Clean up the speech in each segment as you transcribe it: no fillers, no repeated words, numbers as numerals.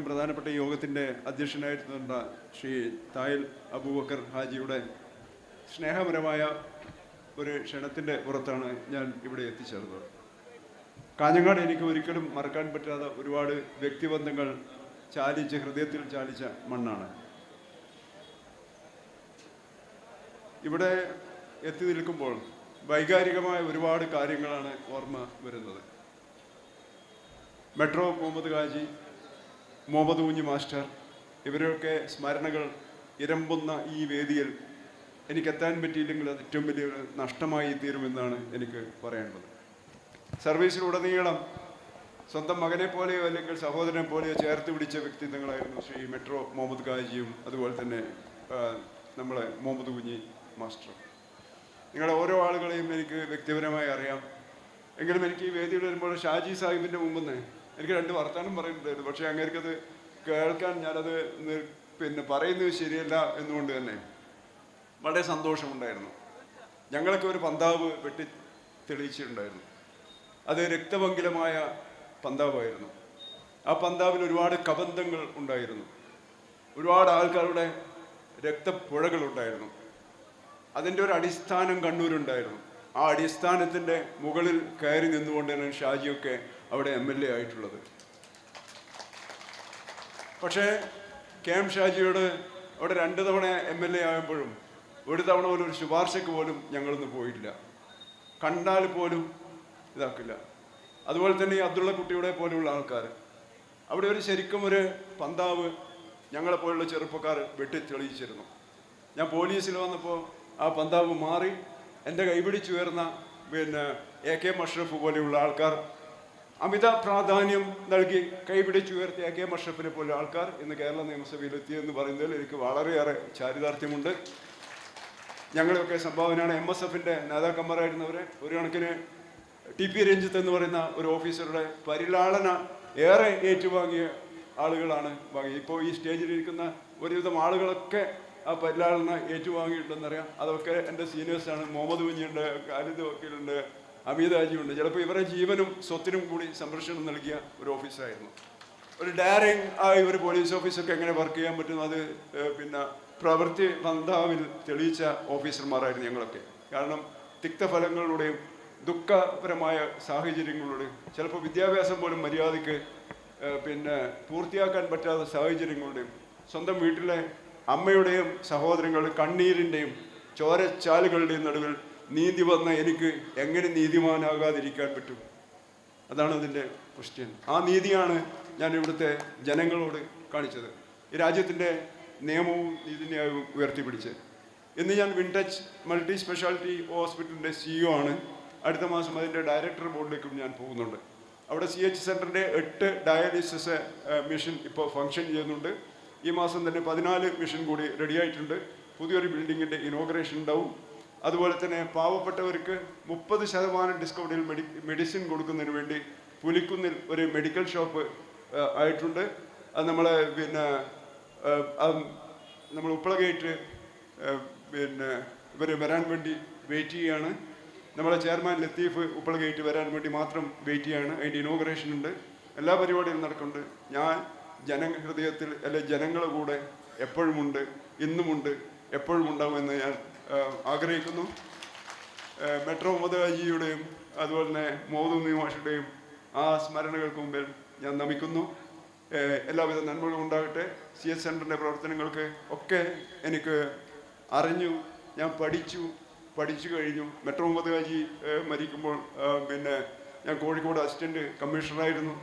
പ്രധാനപ്പെട്ട യോഗത്തിൻ്റെ അധ്യക്ഷനായിരുന്ന ശ്രീ തായിൽ അബൂബക്കർ ഹാജിയുടെ സ്നേഹപരമായ ഒരു ക്ഷണത്തിൻ്റെ പുറത്താണ് ഞാൻ ഇവിടെ എത്തിച്ചേർന്നത്. കാഞ്ഞങ്ങാട് എനിക്ക് ഒരിക്കലും മറക്കാൻ പറ്റാത്ത ഒരുപാട് വ്യക്തിബന്ധങ്ങൾ ഹൃദയത്തിൽ ചാലിച്ച മണ്ണാണ്. ഇവിടെ എത്തി നിൽക്കുമ്പോൾ വൈകാരികമായ ഒരുപാട് കാര്യങ്ങളാണ് ഓർമ്മ വരുന്നത്. മെട്രോ മുഹമ്മദ് ഹാജി, മുഹമ്മദ് കുഞ്ഞി മാസ്റ്റർ, ഇവരൊക്കെ സ്മരണകൾ ഇരമ്പുന്ന ഈ വേദിയിൽ എനിക്കെത്താൻ പറ്റിയില്ലെങ്കിൽ അത് ഏറ്റവും വലിയൊരു നഷ്ടമായി തീരുമെന്നാണ് എനിക്ക് പറയാനുള്ളത്. സർവീസിലുടനീളം സ്വന്തം മകനെ പോലെയോ അല്ലെങ്കിൽ സഹോദരനെ പോലെയോ ചേർത്ത് പിടിച്ച വ്യക്തിത്വങ്ങളായിരുന്നു ശ്രീ മെട്രോ മുഹമ്മദ് ഹാജിയും അതുപോലെ തന്നെ നമ്മളെ മുഹമ്മദ് കുഞ്ഞി മാസ്റ്ററും. നിങ്ങളെ ഓരോ ആളുകളെയും എനിക്ക് വ്യക്തിപരമായി അറിയാം. എങ്കിലും എനിക്ക് ഈ വേദിയിൽ വരുമ്പോൾ ഷാജി സാഹിബിൻ്റെ മുമ്പ് എനിക്ക് രണ്ട് വർത്താനം പറയുന്നുണ്ടായിരുന്നു. പക്ഷേ അങ്ങേർക്കത് കേൾക്കാൻ ഞാനത് പറയുന്നത് ശരിയല്ല എന്നുകൊണ്ട് തന്നെ വളരെ സന്തോഷമുണ്ടായിരുന്നു. ഞങ്ങളൊക്കെ ഒരു പന്താവ് വെട്ടി തെളിയിച്ചിട്ടുണ്ടായിരുന്നു. അത് രക്തപങ്കിലമായ പന്താവായിരുന്നു. ആ പന്താവിൽ ഒരുപാട് കബന്ധങ്ങൾ ഉണ്ടായിരുന്നു. ഒരുപാട് ആൾക്കാരുടെ രക്തപ്പുഴകളുണ്ടായിരുന്നു. അതിൻ്റെ ഒരു അടിസ്ഥാനം കണ്ണൂരുണ്ടായിരുന്നു. ആ അടിസ്ഥാനത്തിൻ്റെ മുകളിൽ കയറി നിന്നുകൊണ്ടാണ് ഷാജിയൊക്കെ അവിടെ MLA ആയിട്ടുള്ളത്. പക്ഷേ KM ഷാജിയോട് അവിടെ 2 തവണ MLA ആകുമ്പോഴും ഒരു തവണ പോലും ഒരു ശുപാർശയ്ക്ക് പോലും ഞങ്ങളൊന്നും പോയിട്ടില്ല. കണ്ടാൽ പോലും ഇതാക്കില്ല. അതുപോലെ തന്നെ ഈ അബ്ദുള്ള കുട്ടിയുടെ പോലെയുള്ള ആൾക്കാർ അവിടെ ശരിക്കും ഒരു പന്താവ് ഞങ്ങളെപ്പോലുള്ള ചെറുപ്പക്കാർ വെട്ടി തെളിയിച്ചിരുന്നു. ഞാൻ പോലീസിൽ വന്നപ്പോൾ ആ പന്താവ് മാറി എൻ്റെ കൈപിടിച്ചുയർന്ന AK മഷ്റഫ് പോലെയുള്ള ആൾക്കാർ, അമിത പ്രാധാന്യം നൽകി കൈപിടിച്ചുയർത്തിയ AK മഷ്റഫിനെ പോലെ ആൾക്കാർ ഇന്ന് കേരള നിയമസഭയിലെത്തിയെന്ന് പറയുന്നതിൽ എനിക്ക് വളരെയേറെ ചാരിതാർത്ഥ്യമുണ്ട്. ഞങ്ങളൊക്കെ സംഭാവനയാണ്. MSFൻ്റെ നേതാക്കന്മാരായിരുന്നവരെ ഒരു കണക്കിന് TP രഞ്ജിത്ത് എന്ന് പറയുന്ന ഒരു ഓഫീസറുടെ പരിലാളന ഏറെ ഏറ്റുവാങ്ങിയ ആളുകളാണ് ഇപ്പോൾ ഈ സ്റ്റേജിലിരിക്കുന്ന ഒരുവിധം ആളുകളൊക്കെ ആ പരിലാളന ഏറ്റുവാങ്ങിയിട്ടുണ്ടെന്നറിയാം. അതൊക്കെ എൻ്റെ സീനിയേഴ്സാണ്. മുഹമ്മദ് കുഞ്ഞിയുണ്ട്, ഖാലിദ് വക്കീലുണ്ട്, അമീദ് ഹാജിയുണ്ട്. ചിലപ്പോൾ ഇവരെ ജീവനും സ്വത്തിനും കൂടി സംരക്ഷണം നൽകിയ ഒരു ഓഫീസറായിരുന്നു. ഒരു ഡയറിങ് ആയി ഒരു പോലീസ് ഓഫീസർക്ക് എങ്ങനെ വർക്ക് ചെയ്യാൻ പറ്റും അത് പ്രവൃത്തി പന്താവിൽ തെളിയിച്ച ഓഫീസർമാരായിരുന്നു ഞങ്ങളൊക്കെ. കാരണം തിക്തഫലങ്ങളിലൂടെയും ദുഃഖപരമായ സാഹചര്യങ്ങളിലൂടെയും ചിലപ്പോൾ വിദ്യാഭ്യാസം പോലും മര്യാദയ്ക്ക് പൂർത്തിയാക്കാൻ പറ്റാത്ത സാഹചര്യങ്ങളുടെയും സ്വന്തം വീട്ടിലെ അമ്മയുടെയും സഹോദരങ്ങളുടെ കണ്ണീരിൻ്റെയും ചോരച്ചാലുകളുടെയും നടുവിൽ നീതി വന്ന എനിക്ക് എങ്ങനെ നീതിമാനാകാതിരിക്കാൻ പറ്റും? അതാണ് അതിൻ്റെ ക്വസ്റ്റ്യൻ. ആ നീതിയാണ് ഞാൻ ഇവിടുത്തെ ജനങ്ങളോട് കാണിച്ചത്. ഈ രാജ്യത്തിൻ്റെ നിയമവും നീതിന്യായവും ഉയർത്തിപ്പിടിച്ച് ഇന്ന് ഞാൻ വിൻടച്ച് മൾട്ടി സ്പെഷ്യാലിറ്റി ഹോസ്പിറ്റലിൻ്റെ CEO ആണ്. അടുത്ത മാസം അതിൻ്റെ ഡയറക്ടർ ബോർഡിലേക്കും ഞാൻ പോകുന്നുണ്ട്. അവിടെ CH സെൻ്ററിൻ്റെ 8 ഡയാലിസിസ് മെഷീൻ ഇപ്പോൾ ഫങ്ഷൻ ചെയ്യുന്നുണ്ട്. ഈ മാസം തന്നെ 14 മെഷീൻ കൂടി റെഡിയായിട്ടുണ്ട്. പുതിയൊരു ബിൽഡിങ്ങിൻ്റെ ഇനോഗ്രേഷൻ ഉണ്ടാവും. അതുപോലെ തന്നെ പാവപ്പെട്ടവർക്ക് 30% ഡിസ്കൗണ്ടിൽ മെഡിസിൻ കൊടുക്കുന്നതിന് വേണ്ടി പുലിക്കുന്നിൽ ഒരു മെഡിക്കൽ ഷോപ്പ് ആയിട്ടുണ്ട്. അത് നമ്മൾ ഉപ്പള ഗേറ്റ് ഇവർ വരാൻ വേണ്ടി വെയിറ്റ് ചെയ്യുകയാണ്. നമ്മളെ ചെയർമാൻ ലത്തീഫ് ഉപ്പള ഗേറ്റ് വരാൻ വേണ്ടി മാത്രം വെയിറ്റ് ചെയ്യുകയാണ്. അതിൻ്റെ ഇനോഗ്രേഷൻ ഉണ്ട്. എല്ലാ പരിപാടികളും നടക്കുന്നുണ്ട്. ഞാൻ ജനഹൃദയത്തിൽ ജനങ്ങളുടെ കൂടെ എപ്പോഴുമുണ്ട്, ഇന്നുമുണ്ട്, എപ്പോഴും ഉണ്ടാവുമെന്ന് ഞാൻ ആഗ്രഹിക്കുന്നു. മെട്രോ മുഹമ്മദ് ഹാജിയുടെയും അതുപോലെ തന്നെ മുഹമ്മദ് കുഞ്ഞി മാഷുടെയും ആ സ്മരണകൾക്ക് മുമ്പിൽ ഞാൻ നമിക്കുന്നു. എല്ലാവിധ നന്മകളും ഉണ്ടാകട്ടെ. CH സെൻ്ററിൻ്റെ പ്രവർത്തനങ്ങൾക്ക് ഒക്കെ എനിക്ക് അറിഞ്ഞു, ഞാൻ പഠിച്ചു കഴിഞ്ഞു. മെട്രോ മുഹമ്മദ് ഹാജി മരിക്കുമ്പോൾ ഞാൻ കോഴിക്കോട് അസിസ്റ്റൻറ്റ് കമ്മീഷണറായിരുന്നു.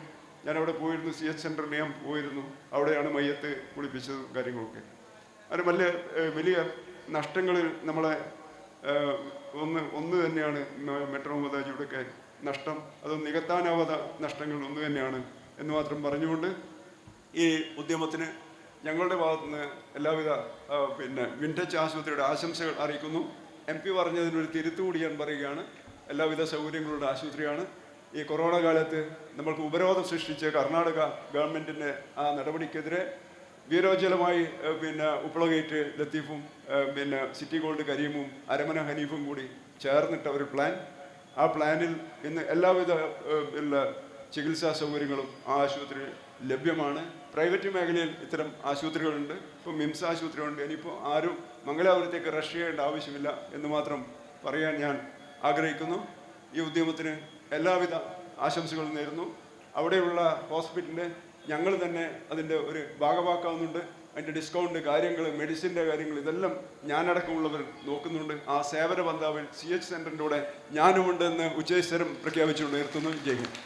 ഞാനവിടെ പോയിരുന്നു. CH സെൻ്ററിൽ ഞാൻ പോയിരുന്നു. അവിടെയാണ് മയ്യത്ത് കുളിപ്പിച്ചതും കാര്യങ്ങളൊക്കെ. അത് വലിയ നഷ്ടങ്ങളിൽ നമ്മളെ ഒന്ന് തന്നെയാണ് മെട്രോ മുഹമ്മദ് ഹാജിയുടെയൊക്കെ നഷ്ടം. അത് നികത്താനാവാത്ത നഷ്ടങ്ങൾ ഒന്ന് തന്നെയാണ് എന്ന് മാത്രം പറഞ്ഞുകൊണ്ട് ഈ ഉദ്യമത്തിന് ഞങ്ങളുടെ ഭാഗത്തുനിന്ന് എല്ലാവിധ വിൻടച്ച് ആശുപത്രിയുടെ ആശംസകൾ അറിയിക്കുന്നു. MP പറഞ്ഞതിനൊരു തിരുത്തുകൂടി ഞാൻ പറയുകയാണ്. എല്ലാവിധ സൗകര്യങ്ങളുടെ ആശുപത്രിയാണ്. ഈ കൊറോണ കാലത്ത് നമ്മൾക്ക് ഉപരോധം സൃഷ്ടിച്ച കർണാടക ഗവൺമെൻറ്റിൻ്റെ ആ നടപടിക്കെതിരെ വീരോജ്വലമായി ഉപ്പള ഗേറ്റ് ലത്തീഫും സിറ്റി ഗോൾഡ് കരീമും അരമന ഹനീഫും കൂടി ചേർന്നിട്ട ഒരു പ്ലാൻ. ആ പ്ലാനിൽ ഇന്ന് എല്ലാവിധ ചികിത്സാ സൗകര്യങ്ങളും ആ ആശുപത്രിയിൽ ലഭ്യമാണ്. പ്രൈവറ്റ് മേഖലയിൽ ഇത്തരം ആശുപത്രികളുണ്ട്. ഇപ്പോൾ മിംസ് ആശുപത്രിയുണ്ട്. ഇനിയിപ്പോൾ ആരും മംഗലാപുരത്തേക്ക് റഷ് ചെയ്യേണ്ട ആവശ്യമില്ല എന്ന് മാത്രം പറയാൻ ഞാൻ ആഗ്രഹിക്കുന്നു. ഈ ഉദ്യമത്തിന് എല്ലാവിധ ആശംസകളും നേരുന്നു. അവിടെയുള്ള ഹോസ്പിറ്റലിൽ ഞങ്ങൾ തന്നെ അതിൻ്റെ ഒരു ഭാഗമാക്കാവുന്നുണ്ട്. അതിൻ്റെ ഡിസ്കൗണ്ട് കാര്യങ്ങൾ, മെഡിസിൻ്റെ കാര്യങ്ങൾ ഇതെല്ലാം ഞാനടക്കമുള്ളവർ നോക്കുന്നുണ്ട്. ആ സേവന ബന്ധാവിൽ CH സെൻ്ററിൻ്റെ കൂടെ ഞാനുമുണ്ടെന്ന് ഉച്ചേശ്വരം പ്രഖ്യാപിച്ചുകൊണ്ട് നിർത്തുന്നു. ജയ് ഹിന്ദ്.